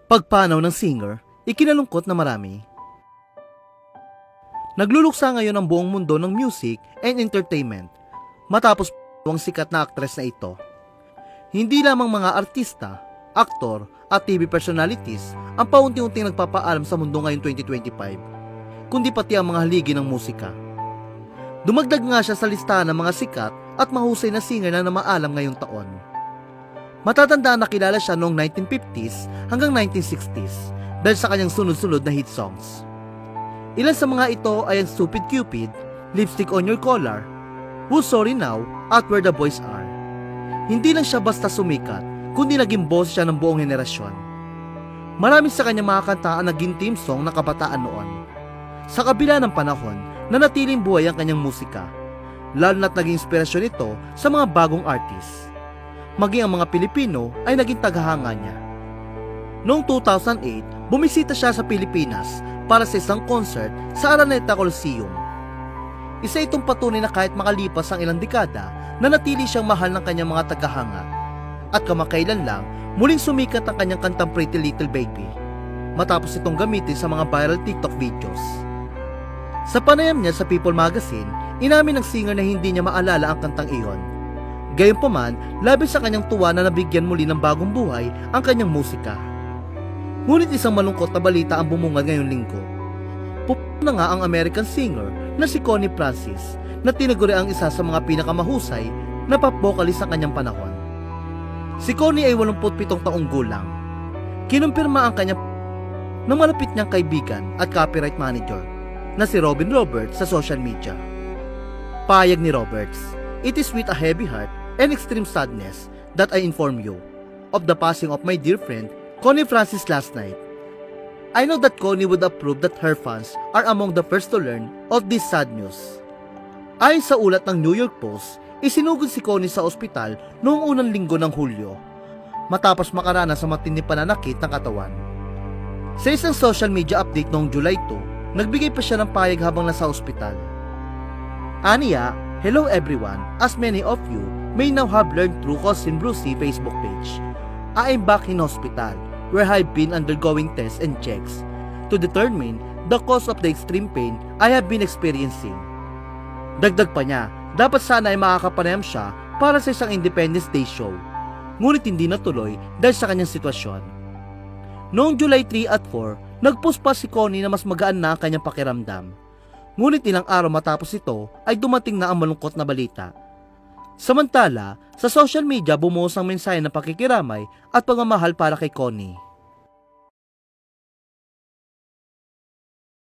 Pagpanaw ng singer, ikinalungkot na marami. Nagluluksa ngayon ang buong mundo ng music and entertainment matapos ang sikat na aktres na ito. Hindi lamang mga artista, aktor at TV personalities ang paunti-unting nagpapaalam sa mundo ngayong 2025, kundi pati ang mga haligi ng musika. Dumagdag nga siya sa listahan ng mga sikat at mahusay na singer na namaalam ngayong taon. Matatandaan na kilala siya noong 1950s hanggang 1960s dahil sa kanyang sunod-sunod na hit songs. Ilan sa mga ito ay ang Stupid Cupid, Lipstick on Your Collar, Who's Sorry Now at Where the Boys Are. Hindi lang siya basta sumikat, kundi naging boss siya ng buong henerasyon. Marami sa kanyang mga kanta ang naging theme song ng kabataan noon. Sa kabila ng panahon, nanatiling buhay ang kanyang musika, lalo na't naging inspirasyon ito sa mga bagong artist. Maging ang mga Pilipino ay naging taghanga niya. Noong 2008, bumisita siya sa Pilipinas para sa isang concert sa Araneta Coliseum. Isa itong patunay na kahit makalipas ang ilang dekada, nanatili siyang mahal ng kanyang mga tagahanga. At kamakailan lang, muling sumikat ang kanyang kantang Pretty Little Baby, matapos itong gamitin sa mga viral TikTok videos. Sa panayam niya sa People Magazine, inamin ng singer na hindi niya maalala ang kantang iyon. Gayunpaman, labis sa kanyang tuwa na nabigyan muli ng bagong buhay ang kanyang musika. Ngunit isang malungkot na balita ang bumungad ngayong linggo. Pupunta na nga ang American singer na si Connie Francis na tinaguri ang isa sa mga pinakamahusay na pop vocalist sa kanyang panahon. Si Connie ay 87 taong gulang. Kinumpirma ang kanyang ng malapit niyang kaibigan at copyright manager na si Robin Roberts sa social media. Payag ni Roberts, "It is with a heavy heart and extreme sadness that I inform you of the passing of my dear friend Connie Francis last night. I know that Connie would approve that her fans are among the first to learn of this sad news." Ayon sa ulat ng New York Post, isinugod si Connie sa ospital noong unang linggo ng Hulyo, matapos makaranas sa matinding pananakit ng katawan. Sa isang social media update noong July 2, nagbigay pa siya ng payag habang nasa ospital. Aniya, "Hello everyone, as many of you may now have learned through Cousin Brucey Facebook page. I am back in hospital where I've been undergoing tests and checks to determine the cause of the extreme pain I have been experiencing." Dagdag pa niya, dapat sana ay makakapanayam siya para sa isang Independence Day show, ngunit hindi natuloy dahil sa kanyang sitwasyon. Noong July 3 at 4, nagpost pa si Connie na mas magaan na ang kanyang pakiramdam. Ngunit ilang araw matapos ito ay dumating na ang malungkot na balita. Samantala, sa social media bumuhos ang mensahe ng pakikiramay at pagmamahal para kay Connie.